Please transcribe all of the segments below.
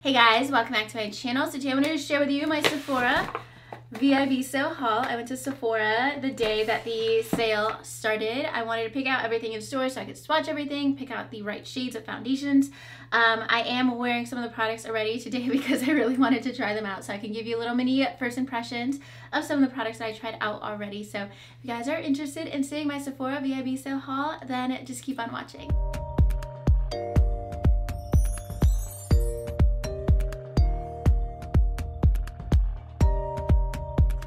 Hey guys, welcome back to my channel. So today I wanted to share with you my Sephora VIB sale haul. I went to Sephora the day that the sale started. I wanted to pick out everything in store so I could swatch everything, pick out the right shades of foundations. I am wearing some of the products already today because I really wanted to try them out so I can give you a little mini first impressions of some of the products that I tried out already. So if you guys are interested in seeing my Sephora VIB sale haul, then just keep on watching.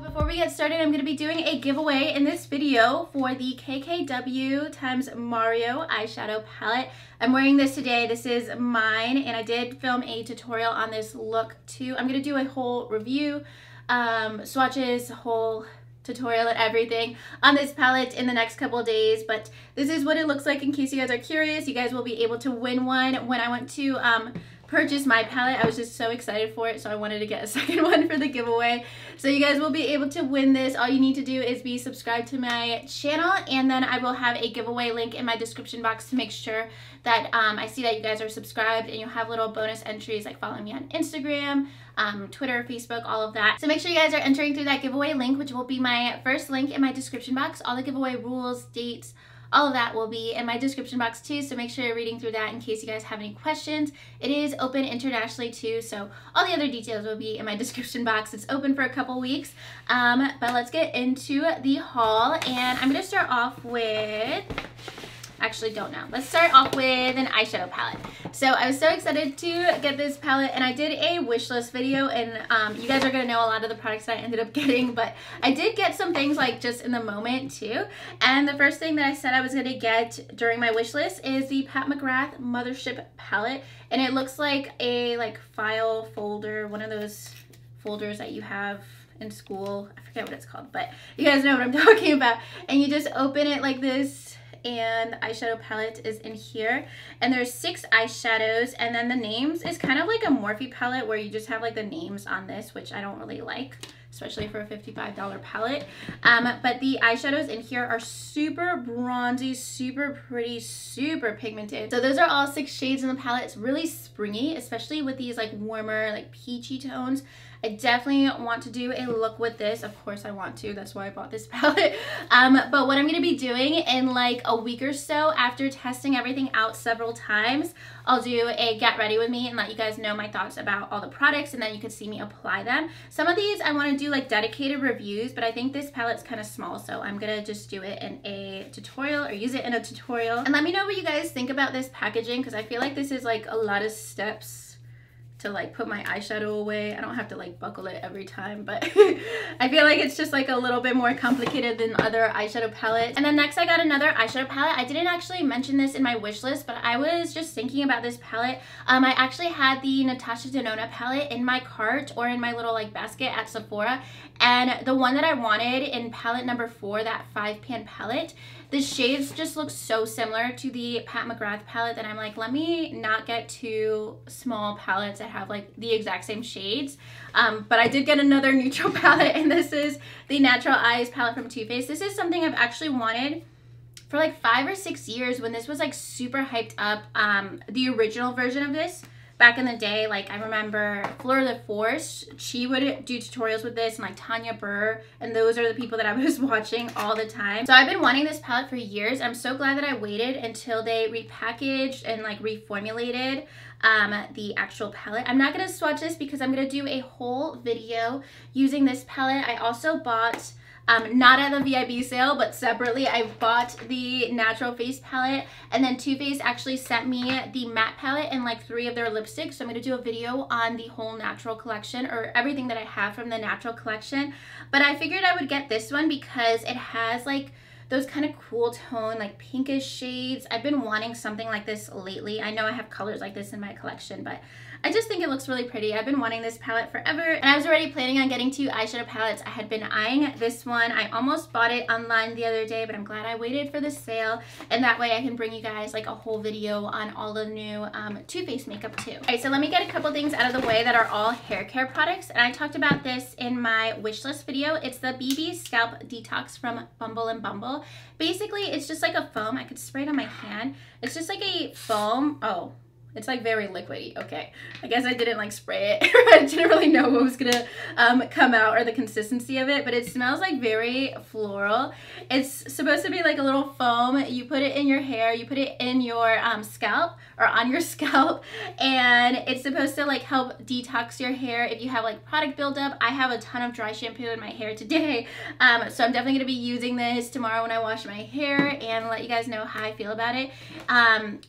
Before we get started, I'm going to be doing a giveaway in this video for the KKW x Mario eyeshadow palette. I'm wearing this today. This is mine, and I did film a tutorial on this look too. I'm going to do a whole review, swatches, whole tutorial and everything on this palette in the next couple of days, but this is what it looks like in case you guys are curious. You guys will be able to win one. When I went to purchase my palette, I was just so excited for it, so I wanted to get a second one for the giveaway. So you guys will be able to win this. All you need to do is be subscribed to my channel, and then I will have a giveaway link in my description box to make sure that I see that you guys are subscribed, and you'll have little bonus entries like following me on Instagram, Twitter, Facebook, all of that. So make sure you guys are entering through that giveaway link, which will be my first link in my description box. All the giveaway rules, dates, all of that will be in my description box too, so make sure you're reading through that in case you guys have any questions. It is open internationally too, so all the other details will be in my description box. It's open for a couple weeks, but let's get into the haul, and I'm going to start off with... Actually, don't know. Let's start off with an eyeshadow palette. So I was so excited to get this palette, and I did a wish list video, and you guys are going to know a lot of the products that I ended up getting, but I did get some things like just in the moment too. And the first thing that I said I was going to get during my wish list is the Mcgrath Mothership palette, and it looks like a file folder, one of those folders that you have in school. I forget what it's called, but you guys know what I'm talking about. And you just open it like this, and the eyeshadow palette is in here, and there's 6 eyeshadows, and then the names is kind of like a Morphe palette where you just have like the names on this, which I don't really like, especially for a $55 palette. But the eyeshadows in here are super bronzy, super pretty, super pigmented. So those are all 6 shades in the palette. It's really springy, especially with these like warmer, like peachy tones. I definitely want to do a look with this. Of course I want to, that's why I bought this palette. But what I'm going to be doing in like a week or so after testing everything out several times, I'll do a get ready with me and let you guys know my thoughts about all the products, and then you can see me apply them. Some of these I want to do like dedicated reviews, but I think this palette's kind of small, so I'm going to just do it in a tutorial or use it in a tutorial. And let me know what you guys think about this packaging, because I feel like this is like a lot of steps to like put my eyeshadow away. I don't have to like buckle it every time, but I feel like it's just like a little bit more complicated than other eyeshadow palettes. And then next I got another eyeshadow palette. I didn't actually mention this in my wish list, but I was just thinking about this palette. I actually had the Nastasia palette in my cart or in my little like basket at Sephora, and the one that I wanted in palette number 4, that 5-pan palette, the shades just look so similar to the Mcgrath palette that I'm like, let me not get 2 small palettes that have like the exact same shades. But I did get another neutral palette, and this is the Natural Eyes palette from Too Faced. This is something I've actually wanted for like 5 or 6 years when this was like super hyped up. The original version of this back in the day, like I remember Fleur de Force, she would do tutorials with this, and like Tanya Burr, and those are the people that I was watching all the time. So I've been wanting this palette for years. I'm so glad that I waited until they repackaged and like reformulated the actual palette. I'm not going to swatch this because I'm going to do a whole video using this palette. I also bought not at the VIB sale, but separately, I bought the Natural Face palette, and then Too Faced actually sent me the matte palette and like 3 of their lipsticks. So I'm going to do a video on the whole natural collection, or everything that I have from the natural collection. But I figured I would get this one because it has like those kind of cool tone, like pinkish shades. I've been wanting something like this lately. I know I have colors like this in my collection, but I just think it looks really pretty. I've been wanting this palette forever, and I was already planning on getting 2 eyeshadow palettes. I had been eyeing this one. I almost bought it online the other day, but I'm glad I waited for the sale, and that way I can bring you guys like a whole video on all the new Too Faced makeup too. Alright, so let me get a couple things out of the way that are all hair care products, and I talked about this in my wish list video. It's the BB Scalp Detox from Bumble and Bumble. Basically, it's just like a foam. I could spray it on my hand. It's just like a foam. Oh, It's like very liquidy. Okay, I guess I didn't like spray it. I didn't really know what was gonna come out or the consistency of it, but it smells like very floral. It's supposed to be like a little foam. You put it in your hair, you put it in your scalp or on your scalp, and it's supposed to like help detox your hair if you have like product buildup. I have a ton of dry shampoo in my hair today, so I'm definitely gonna be using this tomorrow when I wash my hair and let you guys know how I feel about it.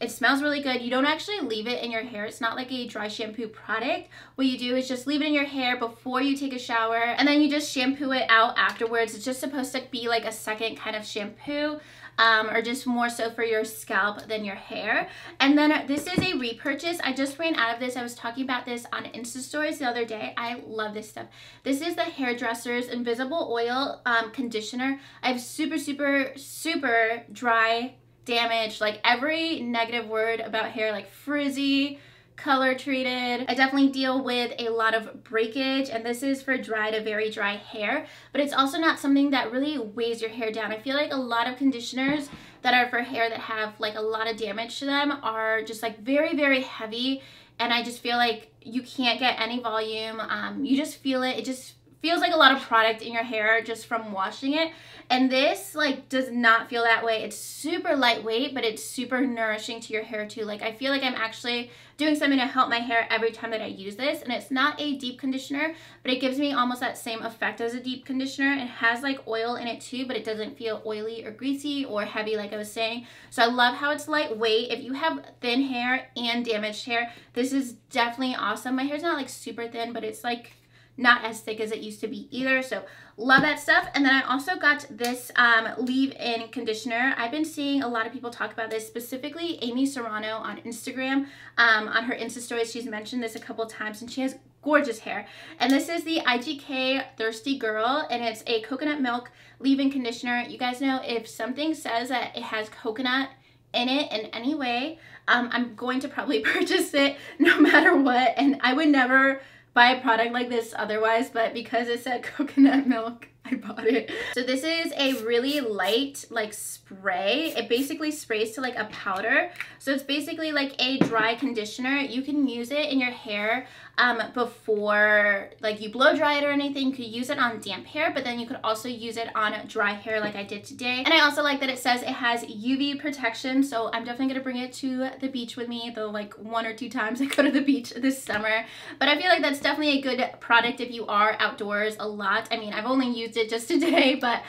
It smells really good. You don't actually leave it in your hair. It's not like a dry shampoo product. What you do is just leave it in your hair before you take a shower, and then you just shampoo it out afterwards. It's just supposed to be like a second kind of shampoo, or just more so for your scalp than your hair. And then this is a repurchase. I just ran out of this. I was talking about this on Insta stories the other day. I love this stuff. This is the Hairdresser's Invisible Oil Conditioner. I have super dry, damaged, like every negative word about hair, like frizzy, color treated. I definitely deal with a lot of breakage, and this is for dry to very dry hair, but it's also not something that really weighs your hair down. I feel like a lot of conditioners that are for hair that have like a lot of damage to them are just like very heavy, and I just feel like you can't get any volume. You just feel it. It just feels like a lot of product in your hair just from washing it. And this like does not feel that way. It's super lightweight, but it's super nourishing to your hair too. Like I feel like I'm actually doing something to help my hair every time that I use this. And it's not a deep conditioner, but it gives me almost that same effect as a deep conditioner. It has like oil in it too, but it doesn't feel oily or greasy or heavy like I was saying. So I love how it's lightweight. If you have thin hair and damaged hair, this is definitely awesome. My hair's not like super thin, but it's like not as thick as it used to be either, so love that stuff. And then I also got this leave-in conditioner. I've been seeing a lot of people talk about this, specifically Amy Serrano on Instagram. On her Insta stories, she's mentioned this a couple times, and she has gorgeous hair. And this is the IGK Thirsty Girl, and it's a coconut milk leave-in conditioner. You guys know if something says that it has coconut in it in any way, I'm going to probably purchase it no matter what, and I would never buy a product like this otherwise, but because it said coconut milk, I bought it. So this is a really light like spray. It basically sprays to like a powder. So it's basically like a dry conditioner. You can use it in your hair before like you blow dry it or anything. You could use it on damp hair, but then you could also use it on dry hair like I did today. And I also like that it says it has UV protection, so I'm definitely gonna bring it to the beach with me, though like 1 or 2 times I go to the beach this summer. But I feel like that's definitely a good product if you are outdoors a lot. I mean, I've only used it just today, but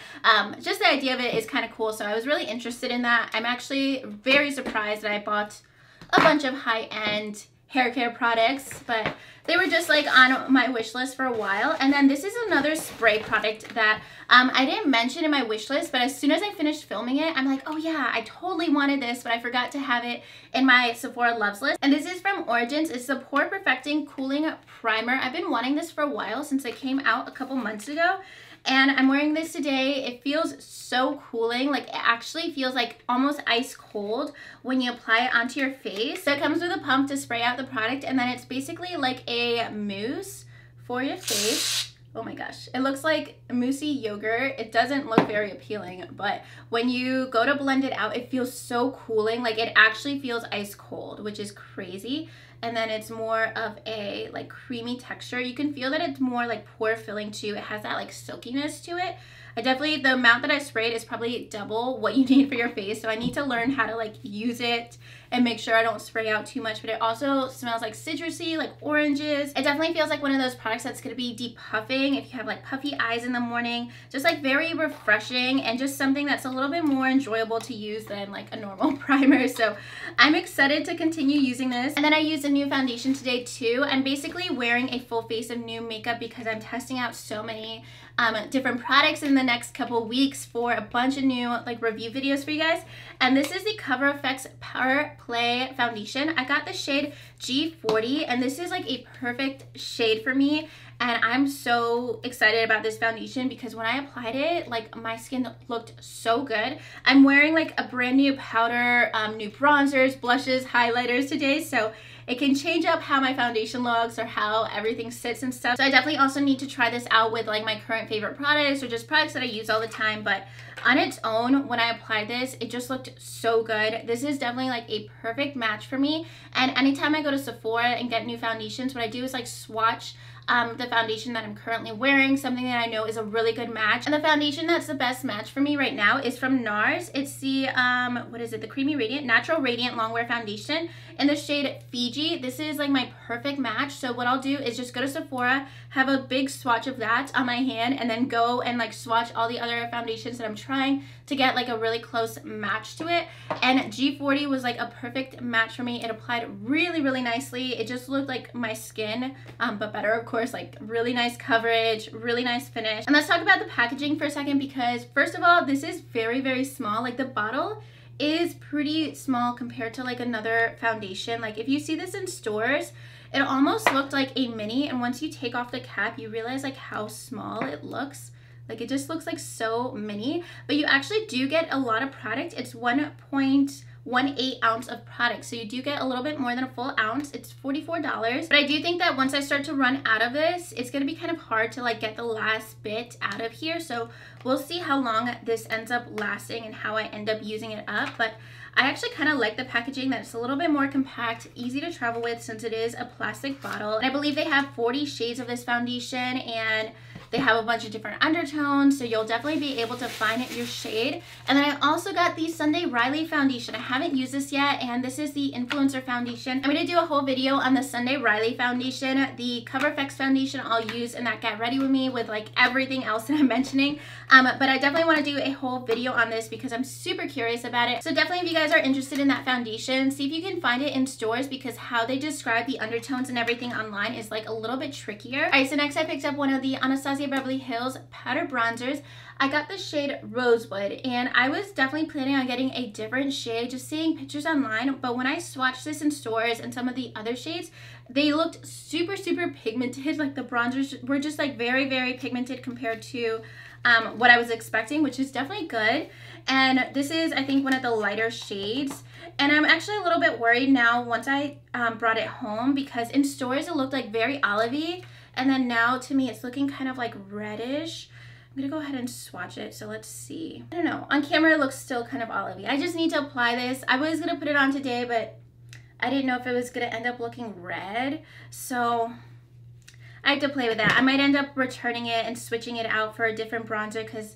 just the idea of it is kind of cool, so I was really interested in that. I'm actually very surprised that I bought a bunch of high-end hair care products, but they were just like on my wish list for a while. And then this is another spray product that I didn't mention in my wish list, but as soon as I finished filming it, I'm like, oh yeah, I totally wanted this, but I forgot to have it in my Sephora loves list. And this is from Origins. It's the Pore Perfecting Cooling Primer. I've been wanting this for a while, since it came out a couple months ago. And I'm wearing this today. It feels so cooling. Like, it actually feels like almost ice cold when you apply it onto your face. So it comes with a pump to spray out the product, and then it's basically like a mousse for your face. Oh my gosh, it looks like moussey yogurt. It doesn't look very appealing, but when you go to blend it out, it feels so cooling. Like, it actually feels ice cold, which is crazy. And then it's more of a like creamy texture. You can feel that it's more like pore filling too. It has that like silkiness to it. I definitely, the amount that I sprayed is probably double what you need for your face, so I need to learn how to like use it and make sure I don't spray out too much. But it also smells like citrusy, like oranges. It definitely feels like one of those products that's going to be depuffing if you have like puffy eyes in the morning. Just like very refreshing, and just something that's a little bit more enjoyable to use than like a normal primer. So I'm excited to continue using this. And then I used a new foundation today too. I'm basically wearing a full face of new makeup because I'm testing out so many different products in the next couple weeks for a bunch of new like review videos for you guys. And this is the Cover FX Power Play Foundation. I got the shade G40, and this is like a perfect shade for me. And I'm so excited about this foundation because when I applied it, like my skin looked so good. I'm wearing like a brand new powder, new bronzers, blushes, highlighters today, so it can change up how my foundation looks or how everything sits and stuff. So I definitely also need to try this out with like my current favorite products or just products that I use all the time. But on its own, when I applied this, it just looked so good. This is definitely like a perfect match for me. And anytime I go to Sephora and get new foundations, what I do is like swatch the foundation that I'm currently wearing, something that I know is a really good match. And the foundation that's the best match for me right now is from NARS. It's the, what is it? The Creamy Radiant, Natural Radiant Longwear Foundation in the shade Fiji. This is like my perfect match. So what I'll do is just go to Sephora, have a big swatch of that on my hand, and then go and like swatch all the other foundations that I'm trying to get like a really close match to it. And G40 was like a perfect match for me. It applied really, really nicely. It just looked like my skin, but better, of course. Like really nice coverage, really nice finish. And let's talk about the packaging for a second, because first of all, this is very, very small. Like the bottle is pretty small compared to like another foundation. Like if you see this in stores, it almost looked like a mini, and once you take off the cap, you realize like how small it looks. Like it just looks like so mini, but you actually do get a lot of product. It's 1.18 ounce of product, so you do get a little bit more than a full ounce. It's $44, but I do think that once I start to run out of this, it's gonna be kind of hard to like get the last bit out of here. So we'll see how long this ends up lasting and how I end up using it up. But I actually kind of like the packaging, that it's a little bit more compact, easy to travel with since it is a plastic bottle. And I believe they have 40 shades of this foundation, and they have a bunch of different undertones, so you'll definitely be able to find your shade. And then I also got the Sunday Riley foundation. I haven't used this yet, and this is the Influencer foundation. I'm going to do a whole video on the Sunday Riley foundation. The Cover FX foundation I'll use in that Get Ready With Me with like everything else that I'm mentioning. But I definitely want to do a whole video on this because I'm super curious about it. So definitely if you guys are interested in that foundation, see if you can find it in stores, because how they describe the undertones and everything online is like a little bit trickier. All right, so next I picked up one of the Nastasia Beverly Hills powder bronzers. I got the shade Rosewood, and I was definitely planning on getting a different shade, just seeing pictures online, but when I swatched this in stores and some of the other shades, they looked super, super pigmented. Like the bronzers were just like very, very pigmented compared to what I was expecting, which is definitely good. And this is, I think, one of the lighter shades. And I'm actually a little bit worried now once I brought it home, because in stores it looked like very olivey, and then now to me it's looking kind of like reddish. I'm gonna go ahead and swatch it, so let's see. I don't know, on camera it looks still kind of olivey. I just need to apply this. I was gonna put it on today, but I didn't know if it was gonna end up looking red, so I have to play with that. I might end up returning it and switching it out for a different bronzer, because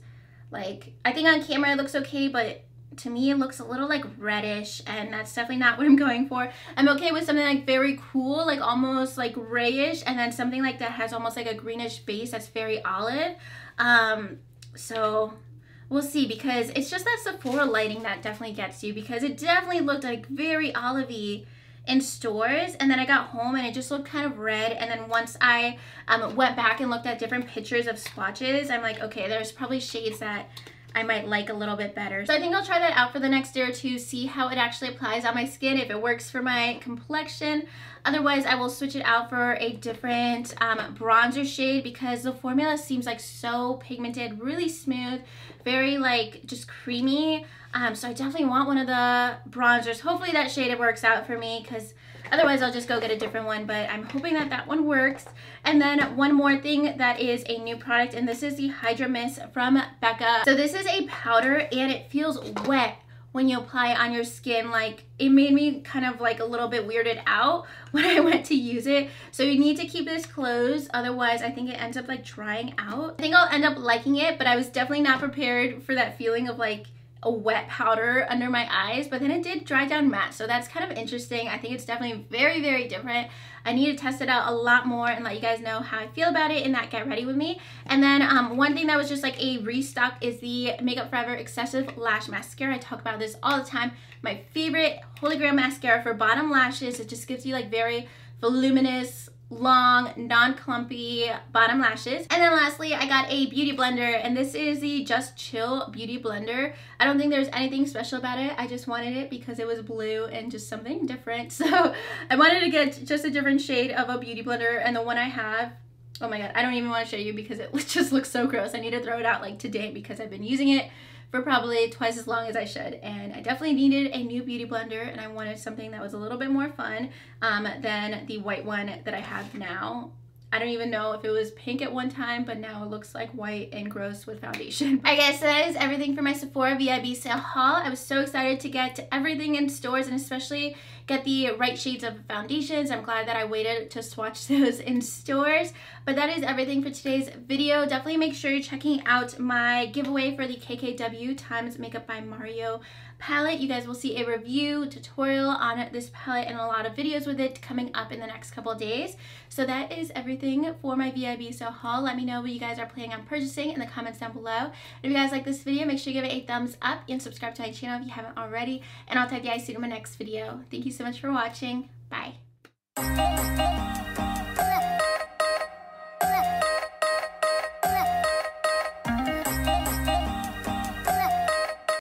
like I think on camera it looks okay, but to me it looks a little like reddish, and that's definitely not what I'm going for. I'm okay with something like very cool, like almost like grayish, and then something like that has almost like a greenish base that's very olive. So we'll see, because it's just that Sephora lighting that definitely gets you, because it definitely looked like very olivey in stores, and then I got home and it just looked kind of red. And then once I went back and looked at different pictures of swatches, I'm like, okay, there's probably shades that I might like a little bit better. So I think I'll try that out for the next day or two, see how it actually applies on my skin, if it works for my complexion. Otherwise, I will switch it out for a different bronzer shade, because the formula seems like so pigmented, really smooth, very like just creamy. So I definitely want one of the bronzers. Hopefully that shade works out for me, because otherwise I'll just go get a different one, but I'm hoping that that one works. And then one more thing that is a new product, and this is the Hydra Miss from Becca. So this is a powder, and it feels wet when you apply it on your skin. Like it made me kind of like a little bit weirded out when I went to use it. So you need to keep this closed, otherwise I think it ends up like drying out. I think I'll end up liking it, but I was definitely not prepared for that feeling of like a wet powder under my eyes, but then it did dry down matte, so that's kind of interesting. I think it's definitely very, very different. I need to test it out a lot more and let you guys know how I feel about it in that Get Ready With Me. And then one thing that was just like a restock is the Makeup Forever Excessive Lash Mascara. I talk about this all the time. My favorite Holy Grail mascara for bottom lashes. It just gives you like very voluminous, long, non-clumpy bottom lashes. And then lastly, I got a beauty blender, and this is the Just Chill beauty blender. I don't think there's anything special about it. I just wanted it because it was blue and just something different. So I wanted to get just a different shade of a beauty blender, and the one I have, oh my god, I don't even want to show you because it just looks so gross. I need to throw it out like today because I've been using it for probably twice as long as I should, and I definitely needed a new beauty blender, and I wanted something that was a little bit more fun than the white one that I have now. I don't even know if it was pink at one time, but now it looks like white and gross with foundation. I guess that is everything for my Sephora VIB sale haul. I was so excited to get everything in stores and especially get the right shades of foundations. I'm glad that I waited to swatch those in stores. But that is everything for today's video. Definitely make sure you're checking out my giveaway for the KKW times Makeup by Mario palette. You guys will see a review tutorial on this palette and a lot of videos with it coming up in the next couple of days. So that is everything for my VIB sale haul. Let me know what you guys are planning on purchasing in the comments down below. If you guys like this video, make sure you give it a thumbs up and subscribe to my channel if you haven't already. And I'll tag you guys soon in my next video. Thank you so much for watching. Bye.